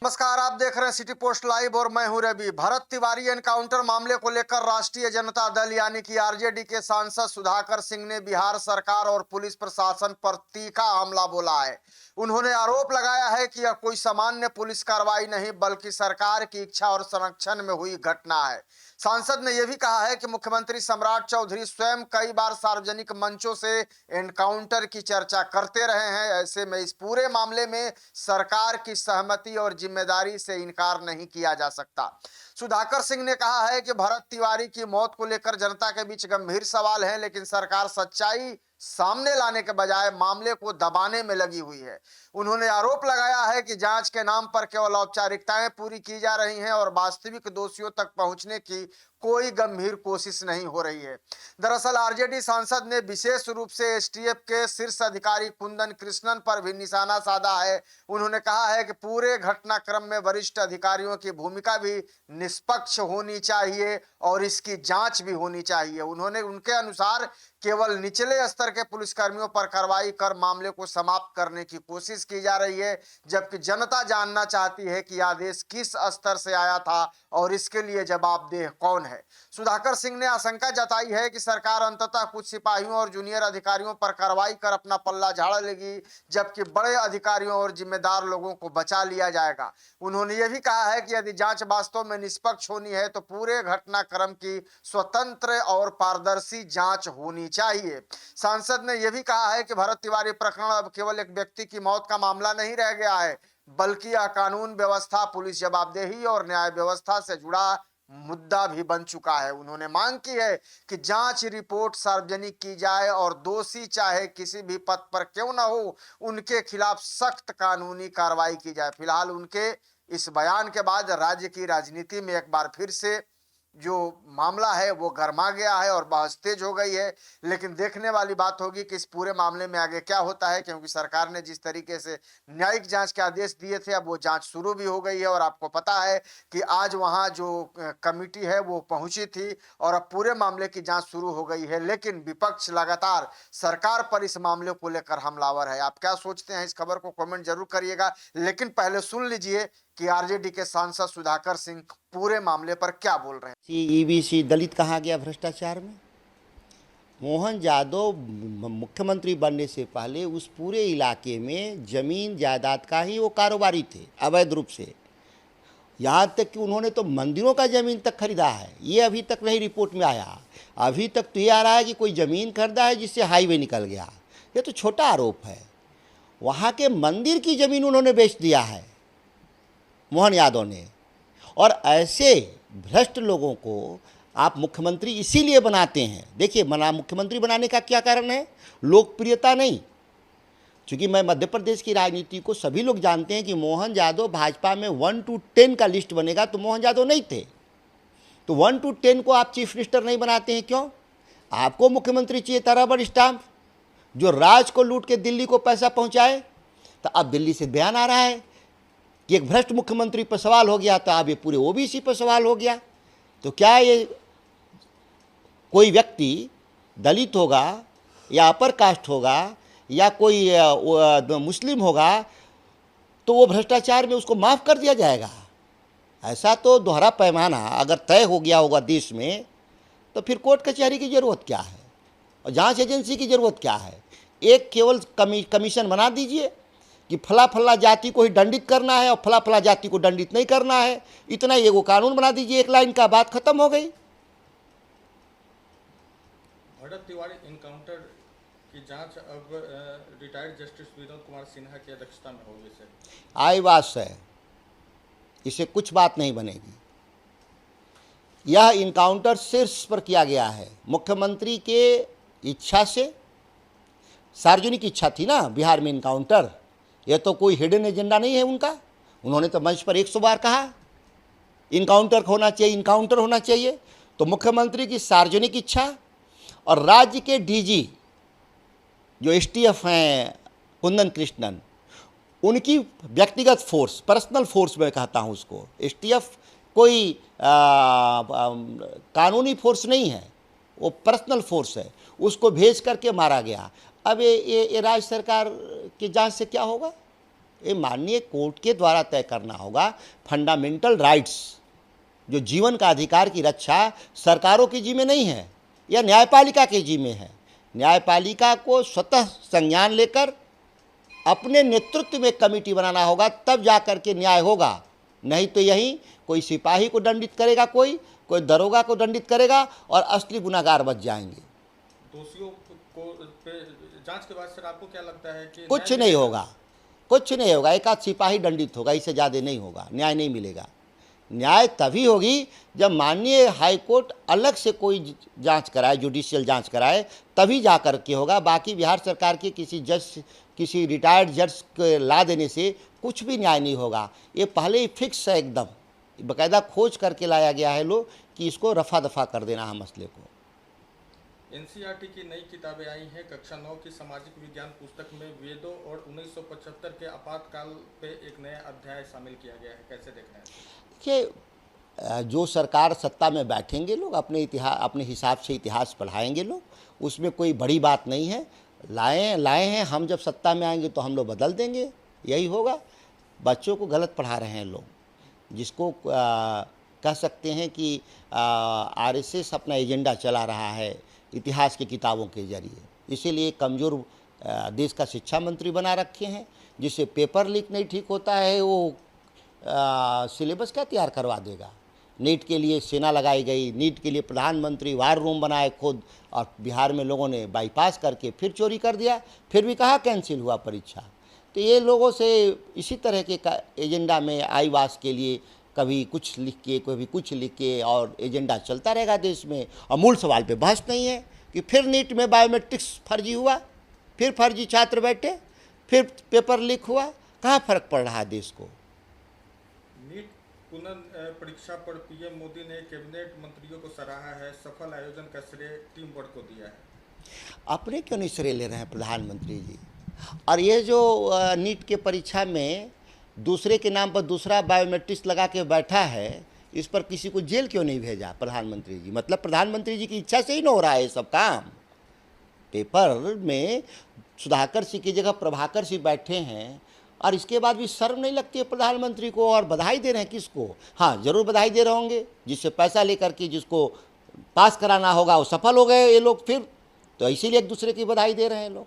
नमस्कार, आप देख रहे हैं सिटी पोस्ट लाइव और मैं हूं रवि। भरत तिवारी एनकाउंटर मामले को लेकर राष्ट्रीय जनता दल यानी कि आरजेडी के सांसद सुधाकर सिंह ने बिहार सरकार और पुलिस प्रशासन पर तीखा हमला बोला है। उन्होंने आरोप लगाया है कि यह कोई सामान्य पुलिस कार्रवाई नहीं बल्कि सरकार की इच्छा और संरक्षण में हुई घटना है। सांसद ने यह भी कहा है कि मुख्यमंत्री सम्राट चौधरी स्वयं कई बार सार्वजनिक मंचों से एनकाउंटर की चर्चा करते रहे हैं। ऐसे में इस पूरे मामले में सरकार की सहमति और जिम्मेदारी से इनकार नहीं किया जा सकता। सुधाकर सिंह ने कहा है कि भरत तिवारी की मौत को लेकर जनता के बीच गंभीर सवाल है, लेकिन सरकार सच्चाई सामने लाने के बजाय मामले को दबाने में लगी हुई है। उन्होंने आरोप लगाया है कि जांच के नाम पर केवल औपचारिकताएं पूरी की जा रही हैं और वास्तविक दोषियों तक पहुंचने की कोई गंभीर कोशिश नहीं हो रही है। दरअसल आरजेडी सांसद ने विशेष रूप से एसटीएफ के शीर्ष अधिकारी कुंदन कृष्णन पर भी निशाना साधा है। उन्होंने कहा है कि पूरे घटनाक्रम में वरिष्ठ अधिकारियों की भूमिका भी निष्पक्ष होनी चाहिए और इसकी जांच भी होनी चाहिए। उन्होंने उनके अनुसार केवल निचले स्तर के पुलिसकर्मियों पर कार्रवाई कर मामले को समाप्त करने की कोशिश की जा रही है, जबकि जनता जानना चाहती है कि आदेश किस स्तर से आया था और इसके लिए जवाबदेह कौन है। सुधाकर सिंह ने आशंका जताई है कि सरकार अंततः कुछ सिपाहियों और जूनियर अधिकारियों पर कार्रवाई कर अपना पल्ला झाड़ लेगी, जबकि बड़े अधिकारियों और जिम्मेदार लोगों को बचा लिया जाएगा। उन्होंने यह भी कहा है कि यदि जांच वास्तव में निष्पक्ष होनी है तो पूरे घटनाक्रम की स्वतंत्र और पारदर्शी जांच होनी चाहिए। सांसद ने यह भी कहा है कि भरत तिवारी प्रकरण अब केवल एक व्यक्ति की मौत का मामला नहीं रह गया है, बल्कि यह कानून व्यवस्था, पुलिस जवाबदेही और न्याय व्यवस्था से जुड़ा मुद्दा भी बन चुका है। उन्होंने मांग की है कि जांच रिपोर्ट सार्वजनिक की जाए और दोषी चाहे किसी भी पद पर क्यों न हो, उनके खिलाफ सख्त कानूनी कार्रवाई की जाए। फिलहाल उनके इस बयान के बाद राज्य की राजनीति में एक बार फिर से जो मामला है वो गर्मा गया है और बहस तेज हो गई है। लेकिन देखने वाली बात होगी कि इस पूरे मामले में आगे क्या होता है, क्योंकि सरकार ने जिस तरीके से न्यायिक जांच के आदेश दिए थे, अब वो जांच शुरू भी हो गई है। और आपको पता है कि आज वहां जो कमिटी है वो पहुंची थी और अब पूरे मामले की जांच शुरू हो गई है। लेकिन विपक्ष लगातार सरकार पर इस मामले को लेकर हमलावर है। आप क्या सोचते हैं, इस खबर को कमेंट जरूर करिएगा। लेकिन पहले सुन लीजिए कि आरजेडी के सांसद सुधाकर सिंह पूरे मामले पर क्या बोल रहे हैं। ईबीसी दलित कहा गया भ्रष्टाचार में। मोहन यादव मुख्यमंत्री बनने से पहले उस पूरे इलाके में जमीन जायदाद का ही वो कारोबारी थे अवैध रूप से। यहाँ तक कि उन्होंने तो मंदिरों का ज़मीन तक खरीदा है। ये अभी तक नहीं रिपोर्ट में आया। अभी तक तो ये आ रहा है कि कोई ज़मीन खरीदा है जिससे हाईवे निकल गया। ये तो छोटा आरोप है। वहाँ के मंदिर की ज़मीन उन्होंने बेच दिया है मोहन यादव ने। और ऐसे भ्रष्ट लोगों को आप मुख्यमंत्री इसीलिए बनाते हैं। देखिए, मुख्यमंत्री बनाने का क्या कारण है? लोकप्रियता नहीं। क्योंकि मैं मध्य प्रदेश की राजनीति को सभी लोग जानते हैं कि मोहन यादव भाजपा में 1 to 10 का लिस्ट बनेगा तो मोहन यादव नहीं थे। तो 1 to 10 को आप चीफ मिनिस्टर नहीं बनाते हैं, क्यों? आपको मुख्यमंत्री चाहिए था रबर स्टाम्प, जो राज को लूट के दिल्ली को पैसा पहुँचाए। तो अब दिल्ली से बयान आ रहा है कि एक भ्रष्ट मुख्यमंत्री पर सवाल हो गया, तो अब ये पूरे ओबीसी पर सवाल हो गया। तो क्या ये कोई व्यक्ति दलित होगा या अपर कास्ट होगा या कोई मुस्लिम होगा तो वो भ्रष्टाचार में उसको माफ़ कर दिया जाएगा? ऐसा तो दोहरा पैमाना अगर तय हो गया होगा देश में, तो फिर कोर्ट कचहरी की ज़रूरत क्या है और जांच एजेंसी की ज़रूरत क्या है? एक केवल कमीशन बना दीजिए कि फला फला जाति को ही दंडित करना है और फला फला जाति को दंडित नहीं करना है। इतना ही एगो कानून बना दीजिए, एक लाइन का, बात खत्म हो गई। भरत तिवारी एनकाउंटर की जांच अब रिटायर्ड जस्टिस विनोद कुमार सिन्हा की अध्यक्षता में होगी सर। आई बात है, इसे कुछ बात नहीं बनेगी। यह इनकाउंटर शीर्ष पर किया गया है मुख्यमंत्री के इच्छा से। सार्वजनिक इच्छा थी ना बिहार में इनकाउंटर। यह तो कोई हिडन एजेंडा नहीं है उनका। उन्होंने तो मंच पर 100 बार कहा इनकाउंटर होना चाहिए, इनकाउंटर होना चाहिए। तो मुख्यमंत्री की सार्वजनिक इच्छा और राज्य के डीजी जो एसटीएफ हैं कुंदन कृष्णन, उनकी व्यक्तिगत फोर्स, पर्सनल फोर्स मैं कहता हूँ उसको। एसटीएफ कोई कानूनी फोर्स नहीं है, वो पर्सनल फोर्स है। उसको भेज करके मारा गया। अब ये राज्य सरकार की जांच से क्या होगा? ये माननीय कोर्ट के द्वारा तय करना होगा। फंडामेंटल राइट्स, जो जीवन का अधिकार की रक्षा सरकारों के जिम्मे नहीं है, यह न्यायपालिका के जिम्मे है। न्यायपालिका को स्वतः संज्ञान लेकर अपने नेतृत्व में कमेटी बनाना होगा, तब जाकर के न्याय होगा। नहीं तो यही कोई सिपाही को दंडित करेगा, कोई दरोगा को दंडित करेगा और असली गुनाहगार बच जाएंगे। दोषियों को पे जांच के बाद सर आपको क्या लगता है कि कुछ न्याय नहीं होगा, कुछ नहीं होगा। एक आध सिपाही दंडित होगा, इससे ज़्यादा नहीं होगा, न्याय नहीं मिलेगा। न्याय तभी होगी जब माननीय हाईकोर्ट अलग से कोई जांच कराए, जुडिशियल जांच कराए, तभी जा कर के होगा। बाकी बिहार सरकार के किसी जज, किसी रिटायर्ड जज को ला देने से कुछ भी न्याय नहीं होगा। ये पहले ही फिक्स है, एकदम बाकायदा खोज करके लाया गया है लोग कि इसको रफा दफा कर देना है मसले को। एनसीईआरटी की नई किताबें आई हैं। कक्षा 9 की सामाजिक विज्ञान पुस्तक में वेदों और 1975 के आपातकाल पे एक नया अध्याय शामिल किया गया है, कैसे देख रहे हैं? देखिए, जो सरकार सत्ता में बैठेंगे लोग अपने हिसाब से इतिहास पढ़ाएंगे लोग, उसमें कोई बड़ी बात नहीं है। लाए हैं, हम जब सत्ता में आएंगे तो हम लोग बदल देंगे, यही होगा। बच्चों को गलत पढ़ा रहे हैं लोग, जिसको कह सकते हैं कि आरएसएस अपना एजेंडा चला रहा है इतिहास की किताबों के जरिए। इसीलिए कमज़ोर देश का शिक्षा मंत्री बना रखे हैं, जिससे पेपर लीक नहीं ठीक होता है, वो सिलेबस क्या तैयार करवा देगा। नीट के लिए सेना लगाई गई, नीट के लिए प्रधानमंत्री वार रूम बनाए खुद, और बिहार में लोगों ने बाईपास करके फिर चोरी कर दिया, फिर भी कहाँ कैंसिल हुआ परीक्षा। तो ये लोगों से इसी तरह के एजेंडा में आईवास के लिए कभी कुछ लिख के, कभी कुछ लिख के, और एजेंडा चलता रहेगा देश में। और मूल सवाल पे बहस नहीं है कि फिर नीट में बायोमेट्रिक्स फर्जी हुआ, फिर फर्जी छात्र बैठे, फिर पेपर लीक हुआ। कहाँ फ़र्क पड़ रहा है देश को। नीट पुनर्परीक्षा पर पीएम मोदी ने कैबिनेट मंत्रियों को सराहा है। सफल आयोजन का श्रेय टीम वर्क को दिया है। अपने क्यों नहीं श्रेय ले रहे हैं प्रधानमंत्री जी? और ये जो नीट के परीक्षा में दूसरे के नाम पर दूसरा बायोमेट्रिक्स लगा के बैठा है, इस पर किसी को जेल क्यों नहीं भेजा प्रधानमंत्री जी? मतलब प्रधानमंत्री जी की इच्छा से ही ना हो रहा है ये सब काम। पेपर में सुधाकर सिंह की जगह प्रभाकर सिंह बैठे हैं, और इसके बाद भी शर्म नहीं लगती है प्रधानमंत्री को। और बधाई दे रहे हैं किसको? हाँ, जरूर बधाई दे रहे होंगे जिससे पैसा लेकर के जिसको पास कराना होगा वो सफल हो गए ये लोग, फिर तो इसीलिए एक दूसरे की बधाई दे रहे हैं लोग।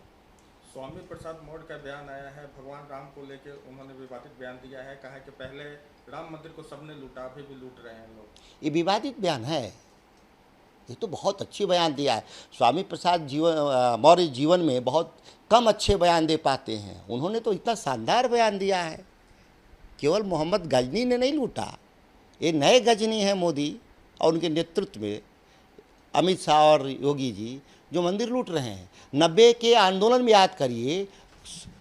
स्वामी प्रसाद मौर्य का बयान आया है, भगवान राम को लेकर उन्होंने विवादित बयान दिया है। कहा कि पहले राम मंदिर को सबने लूटा, अभी भी लूट रहे हैं लोग। ये विवादित बयान है? ये तो बहुत अच्छी बयान दिया है। स्वामी प्रसाद मौर्य जीवन में बहुत कम अच्छे बयान दे पाते हैं, उन्होंने तो इतना शानदार बयान दिया है। केवल मोहम्मद गजनी ने नहीं लूटा, ये नए गजनी हैं मोदी और उनके नेतृत्व में अमित शाह और योगी जी जो मंदिर लूट रहे हैं। 90 के आंदोलन में याद करिए,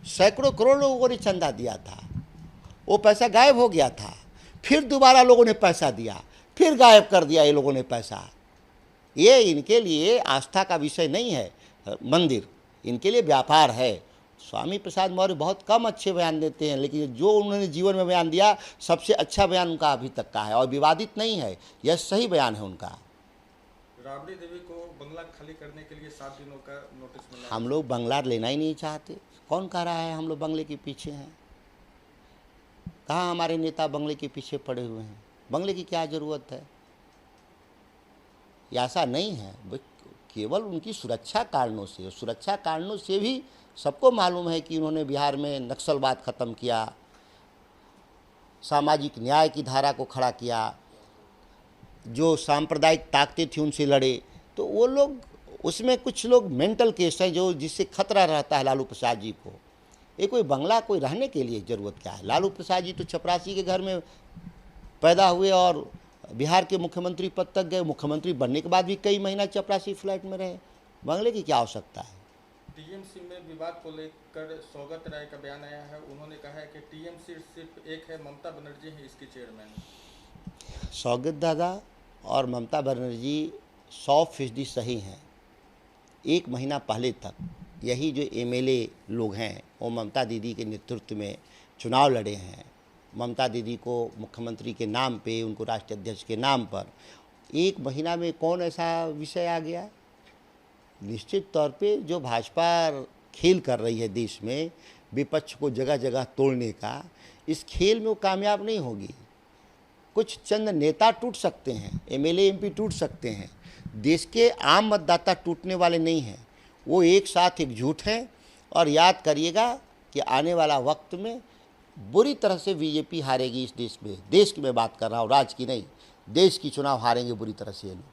सैकड़ों करोड़ लोगों ने चंदा दिया था, वो पैसा गायब हो गया था, फिर दोबारा लोगों ने पैसा दिया, फिर गायब कर दिया ये लोगों ने पैसा। ये इनके लिए आस्था का विषय नहीं है मंदिर, इनके लिए व्यापार है। स्वामी प्रसाद मौर्य बहुत कम अच्छे बयान देते हैं, लेकिन जो उन्होंने जीवन में बयान दिया सबसे अच्छा बयान उनका अभी तक का है, और विवादित नहीं है, यह सही बयान है उनका। राबड़ी देवी को बंगला खाली करने के लिए 7 दिनों का नोटिस मिला। हम लोग बंगला लेना ही नहीं चाहते। कौन कह रहा है हम लोग बंगले के पीछे हैं? कहाँ हमारे नेता बंगले के पीछे पड़े हुए हैं? बंगले की क्या ज़रूरत है? ऐसा नहीं है, केवल उनकी सुरक्षा कारणों से भी सबको मालूम है कि उन्होंने बिहार में नक्सलवाद ख़त्म किया, सामाजिक न्याय की धारा को खड़ा किया, जो सांप्रदायिक ताकतें थी उनसे लड़े। तो वो लोग, उसमें कुछ लोग मेंटल केस हैं जो जिससे खतरा रहता है लालू प्रसाद जी को। ये कोई बंगला कोई रहने के लिए ज़रूरत क्या है? लालू प्रसाद जी तो चपरासी के घर में पैदा हुए और बिहार के मुख्यमंत्री पद तक गए। मुख्यमंत्री बनने के बाद भी कई महीना चपरासी फ्लैट में रहे, बंगले की क्या आवश्यकता है? टीएमसी में विवाद को लेकर सौगत राय का बयान आया है। उन्होंने कहा है कि टीएमसी सिर्फ एक है, ममता बनर्जी है इसकी चेयरमैन। सौगत दादा और ममता बनर्जी 100% सही हैं। एक महीना पहले तक यही जो एमएलए लोग हैं वो ममता दीदी के नेतृत्व में चुनाव लड़े हैं। ममता दीदी को मुख्यमंत्री के नाम पे, उनको राष्ट्रीय अध्यक्ष के नाम पर एक महीना में कौन ऐसा विषय आ गया? निश्चित तौर पे जो भाजपा खेल कर रही है देश में, विपक्ष को जगह जगह तोड़ने का, इस खेल में वो कामयाब नहीं होगी। कुछ चंद नेता टूट सकते हैं, एमएलए एमपी टूट सकते हैं, देश के आम मतदाता टूटने वाले नहीं हैं। वो एक साथ एकजुट हैं और याद करिएगा कि आने वाला वक्त में बुरी तरह से बीजेपी हारेगी इस देश में। देश की मैं बात कर रहा हूँ, राज्य की नहीं, देश की चुनाव हारेंगे बुरी तरह से ये लोग।